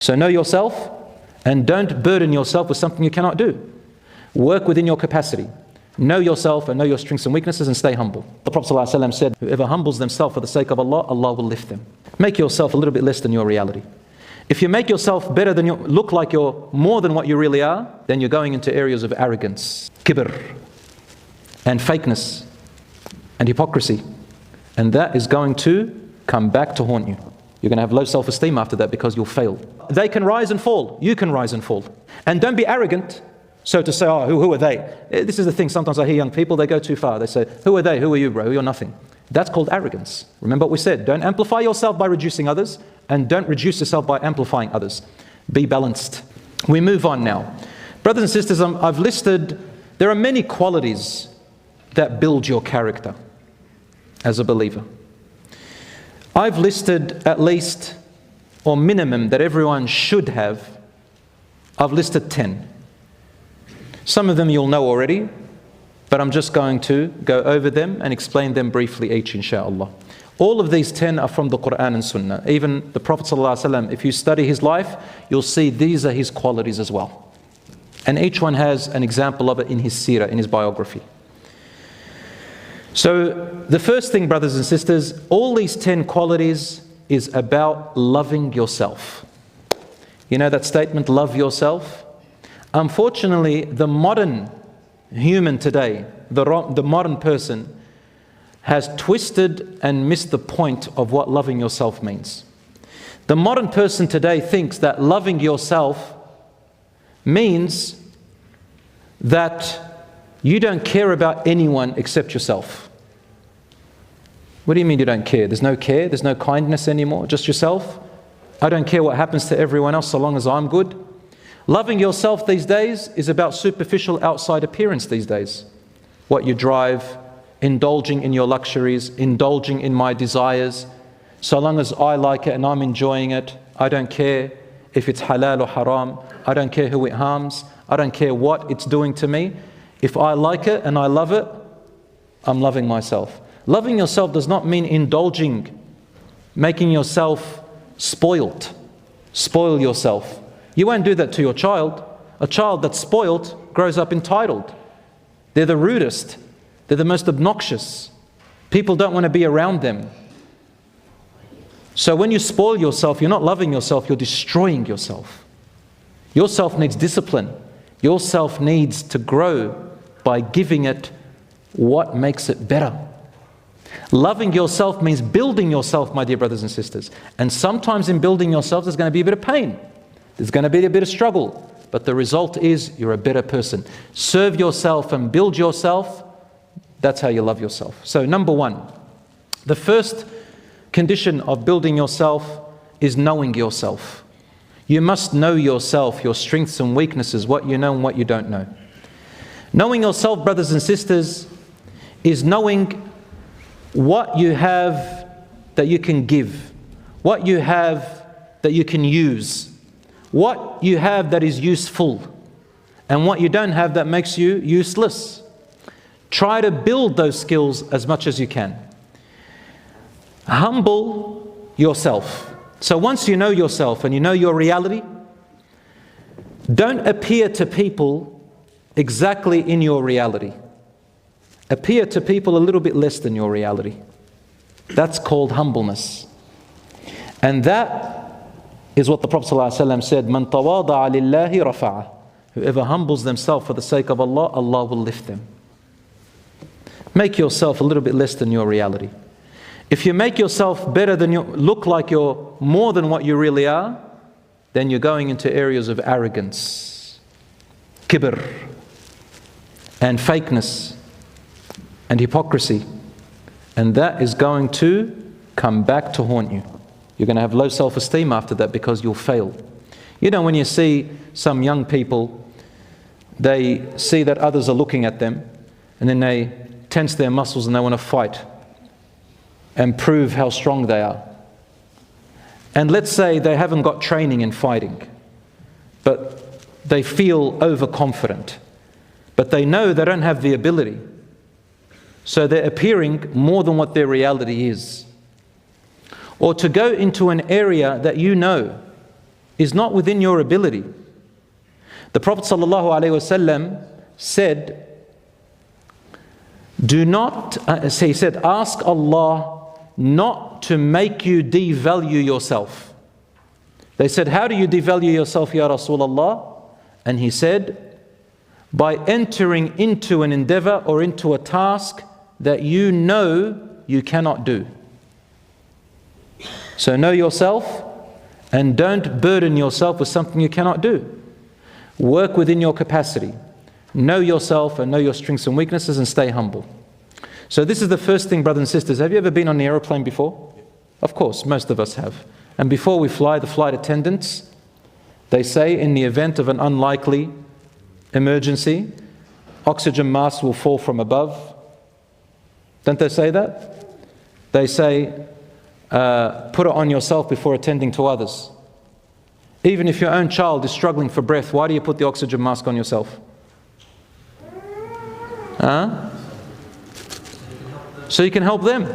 So know yourself and don't burden yourself with something you cannot do. Work within your capacity. Know yourself and know your strengths and weaknesses and stay humble. The Prophet ﷺ said, whoever humbles themselves for the sake of Allah, Allah will lift them. Make yourself a little bit less than your reality. If you make yourself better than you, look like you're more than what you really are, then you're going into areas of arrogance, kibr, and fakeness, and hypocrisy. And that is going to come back to haunt you. You're going to have low self-esteem after that because you'll fail. They can rise and fall. You can rise and fall. And don't be arrogant. So to say, oh, who are they? This is the thing, sometimes I hear young people, they go too far. They say, who are they? Who are you, bro? You're nothing. That's called arrogance. Remember what we said. Don't amplify yourself by reducing others, and don't reduce yourself by amplifying others. Be balanced. We move on now. Brothers and sisters, I've listed, there are many qualities that build your character as a believer. I've listed at least, or minimum, that everyone should have. I've listed 10. Some of them you'll know already, but I'm just going to go over them and explain them briefly each, inshaAllah. All of these 10 are from the Qur'an and Sunnah. Even the Prophet ﷺ, if you study his life, you'll see these are his qualities as well. And each one has an example of it in his seerah, in his biography. So the first thing, brothers and sisters, all these 10 qualities is about loving yourself. You know that statement, love yourself? Unfortunately, the modern human today, the modern person, has twisted and missed the point of what loving yourself means. The modern person today thinks that loving yourself means that you don't care about anyone except yourself. What do you mean you don't care? There's no care? There's no kindness anymore? Just yourself? I don't care what happens to everyone else so long as I'm good. Loving yourself these days is about superficial outside appearance these days. What you drive, indulging in your luxuries, indulging in my desires. So long as I like it and I'm enjoying it, I don't care if it's halal or haram. I don't care who it harms. I don't care what it's doing to me. If I like it and I love it, I'm loving myself. Loving yourself does not mean indulging, making yourself spoiled. Spoil yourself. You won't do that to your child. A child that's spoiled grows up entitled. They're the rudest. They're the most obnoxious. People don't want to be around them. So when you spoil yourself, you're not loving yourself, you're destroying yourself. Yourself needs discipline. Yourself needs to grow by giving it what makes it better. Loving yourself means building yourself, my dear brothers and sisters. And sometimes in building yourself, there's going to be a bit of pain. There's going to be a bit of struggle. But the result is you're a better person. Serve yourself and build yourself. That's how you love yourself. So number one, the first condition of building yourself is knowing yourself. You must know yourself, your strengths and weaknesses, what you know and what you don't know. Knowing yourself, brothers and sisters, is knowing what you have that you can give, what you have that you can use, what you have that is useful, and what you don't have that makes you useless. Try to build those skills as much as you can. Humble yourself. So once you know yourself and you know your reality, don't appear to people exactly in your reality. Appear to people a little bit less than your reality. That's called humbleness. And that is what the Prophet ﷺ said, "Man tawada'a lillahi rafa'ah." Whoever humbles themselves for the sake of Allah, Allah will lift them. Make yourself a little bit less than your reality. If you make yourself better than you, look like you're more than what you really are, then you're going into areas of arrogance, kibr, and fakeness, and hypocrisy. And that is going to come back to haunt you. You're going to have low self-esteem after that because you'll fail. You know, when you see some young people, they see that others are looking at them, and then they tense their muscles and they want to fight and prove how strong they are. And let's say they haven't got training in fighting, but they feel overconfident, but they know they don't have the ability. So they're appearing more than what their reality is. Or to go into an area that you know is not within your ability. The Prophet ﷺ said, he said, ask Allah not to make you devalue yourself. They said, how do you devalue yourself, Ya Rasulullah? And he said, by entering into an endeavor or into a task that you know you cannot do. So know yourself and don't burden yourself with something you cannot do. Work within your capacity. Know yourself and know your strengths and weaknesses, and stay humble. So this is the first thing, brothers and sisters. Have you ever been on an aeroplane before? Of course, most of us have. And before we fly, the flight attendants, they say in the event of an unlikely emergency, oxygen masks will fall from above. Don't they say that? They say, put it on yourself before attending to others. Even if your own child is struggling for breath, why do you put the oxygen mask on yourself? So you can help them.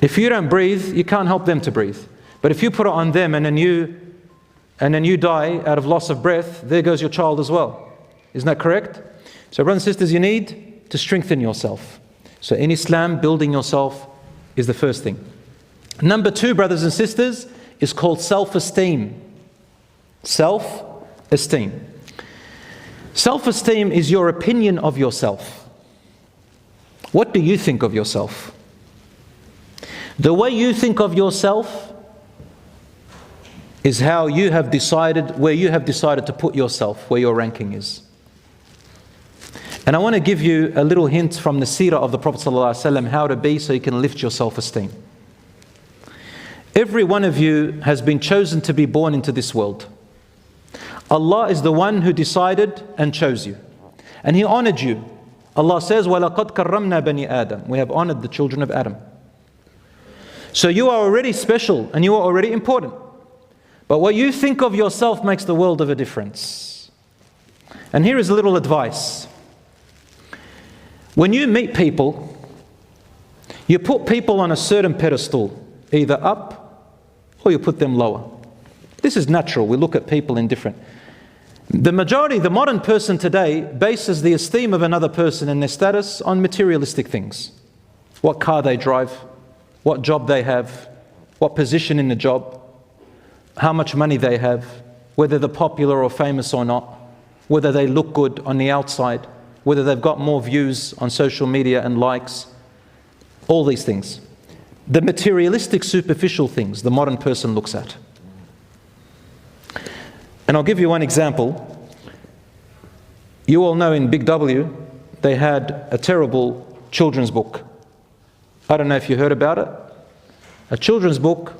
If you don't breathe, you can't help them to breathe. But if you put it on them and then you die out of loss of breath, there goes your child as well. Isn't that correct? So brothers and sisters, you need to strengthen yourself. So in Islam, building yourself is the first thing. Number two, brothers and sisters, is called self-esteem. Self-esteem. Self-esteem is your opinion of yourself. What do you think of yourself? The way you think of yourself is how you have decided, where you have decided to put yourself, where your ranking is. And I want to give you a little hint from the seerah of the Prophet ﷺ how to be so you can lift your self-esteem. Every one of you has been chosen to be born into this world. Allah is the one who decided and chose you. And He honored you. Allah says, وَلَقَدْ كَرَّمْنَا بَنِي آدَمَ. We have honored the children of Adam. So you are already special and you are already important. But what you think of yourself makes the world of a difference. And here is a little advice. When you meet people, you put people on a certain pedestal, either up or you put them lower. This is natural. We look at people in different. The majority, the modern person today, bases the esteem of another person and their status on materialistic things. What car they drive, what job they have, what position in the job, how much money they have, whether they're popular or famous or not, whether they look good on the outside, whether they've got more views on social media and likes, all these things. The materialistic, superficial things the modern person looks at. And I'll give you one example. You all know in Big W, they had a terrible children's book. I don't know if you heard about it. A children's book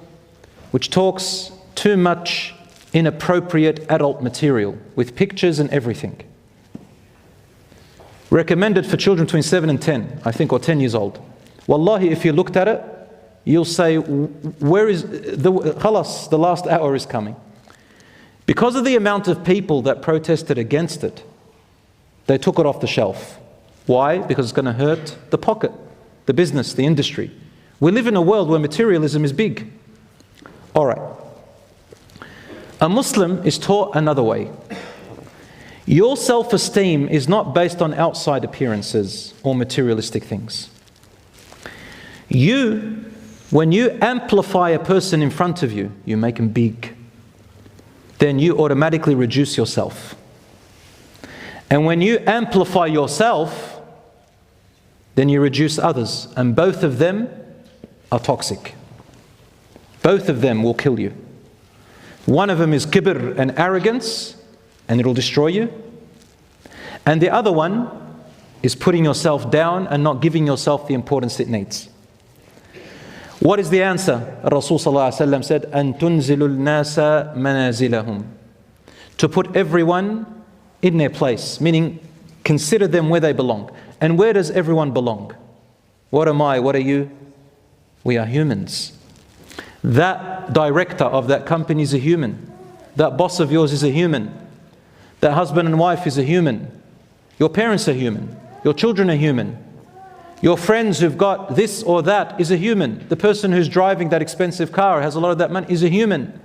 which talks too much inappropriate adult material with pictures and everything. Recommended for children between 7 and 10, I think, or 10 years old. Wallahi, if you looked at it, you'll say, where is khalas, the last hour is coming. Because of the amount of people that protested against it, they took it off the shelf. Why? Because it's going to hurt the pocket, the business, the industry. We live in a world where materialism is big. All right. A Muslim is taught another way. Your self-esteem is not based on outside appearances or materialistic things. When you amplify a person in front of you, you make him big, then you automatically reduce yourself. And when you amplify yourself, then you reduce others. And both of them are toxic. Both of them will kill you. One of them is kibr and arrogance, and it'll destroy you. And the other one is putting yourself down and not giving yourself the importance it needs. What is the answer? Rasul ﷺ said, أَن تُنزِلُ النَّاسَ مَنَازِلَهُم. To put everyone in their place, meaning consider them where they belong. And where does everyone belong? What am I? What are you? We are humans. That director of that company is a human. That boss of yours is a human. That husband and wife is a human. Your parents are human. Your children are human. Your friends who've got this or that is a human. The person who's driving that expensive car, has a lot of that money, is a human.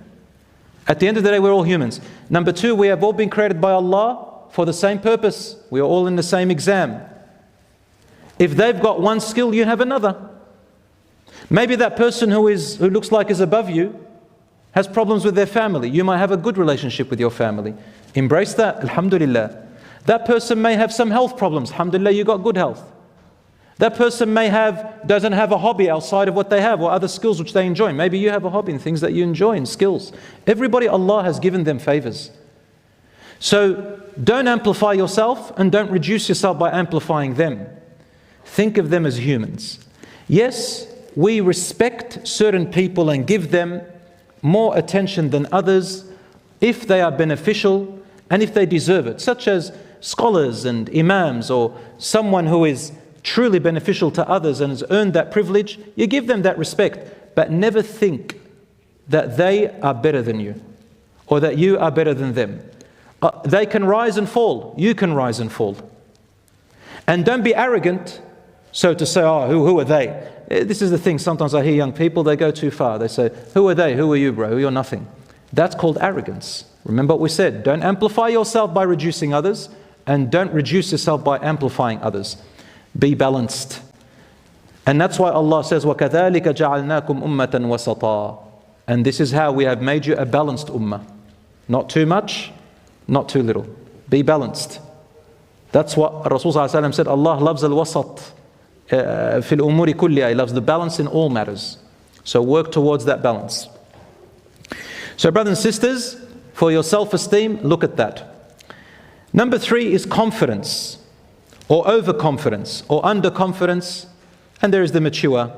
At the end of the day, we're all humans. Number two, we have all been created by Allah for the same purpose. We are all in the same exam. If they've got one skill, you have another. Maybe that person who looks like is above you has problems with their family. You might have a good relationship with your family. Embrace that, alhamdulillah. That person may have some health problems. Alhamdulillah, you got good health. That person doesn't have a hobby outside of what they have or other skills which they enjoy. Maybe you have a hobby in things that you enjoy and skills. Everybody, Allah has given them favors. So don't amplify yourself and don't reduce yourself by amplifying them. Think of them as humans. Yes, we respect certain people and give them more attention than others if they are beneficial and if they deserve it, such as scholars and imams or someone who is truly beneficial to others and has earned that privilege. You give them that respect, but never think that they are better than you or that you are better than them. They can rise and fall. You can rise and fall. And don't be arrogant, so to say, oh, who are they? This is the thing. Sometimes I hear young people, they go too far. They say, who are they? Who are you, bro? You're nothing. That's called arrogance. Remember what we said. Don't amplify yourself by reducing others, and don't reduce yourself by amplifying others. Be balanced. And that's why Allah says, وَكَذَلِكَ جَعَلْنَاكُمْ أُمَّةً وَسَطًا. And this is how we have made you a balanced ummah. Not too much, not too little. Be balanced. That's what Rasul said. Allah loves al-wasat fil umuri kulliha. He loves the balance in all matters. So work towards that balance. So brothers and sisters, for your self-esteem, look at that. Number three is confidence, or overconfidence, or underconfidence, and there is the mature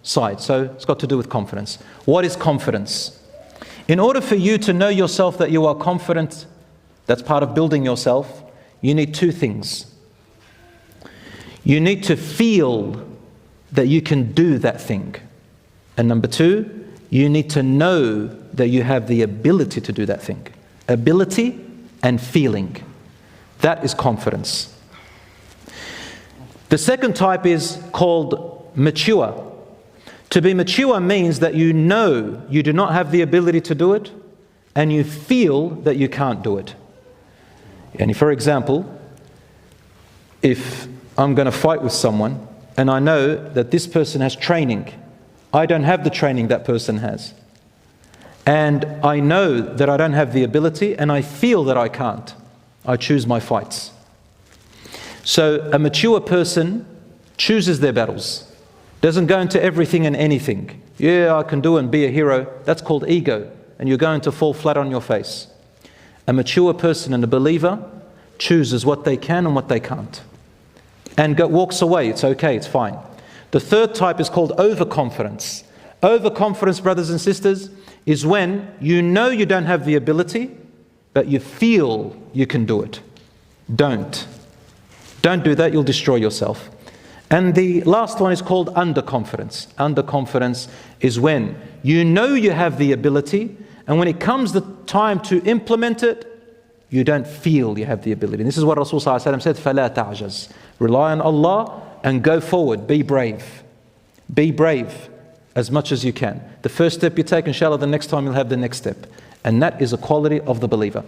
side. So it's got to do with confidence. What is confidence? In order for you to know yourself that you are confident, that's part of building yourself, you need two things. You need to feel that you can do that thing. And number two, you need to know that you have the ability to do that thing. Ability and feeling. That is confidence. The second type is called mature. To be mature means that you know you do not have the ability to do it, and you feel that you can't do it. And for example, if I'm going to fight with someone and I know that this person has training, I don't have the training that person has. And I know that I don't have the ability and I feel that I can't. I choose my fights. So a mature person chooses their battles. Doesn't go into everything and anything. Yeah, I can do it and be a hero. That's called ego. And you're going to fall flat on your face. A mature person and a believer chooses what they can and what they can't. And walks away. It's okay, it's fine. The third type is called overconfidence. Overconfidence, brothers and sisters, is when you know you don't have the ability, but you feel you can do it. Don't do that, you'll destroy yourself. And the last one is called underconfidence. Underconfidence is when you know you have the ability, and when it comes the time to implement it, you don't feel you have the ability. And this is what Rasul said, فَلَا تَعْجَزْ. Rely on Allah and go forward. Be brave. Be brave as much as you can. The first step you take, inshallah, the next time you'll have the next step. And that is a quality of the believer.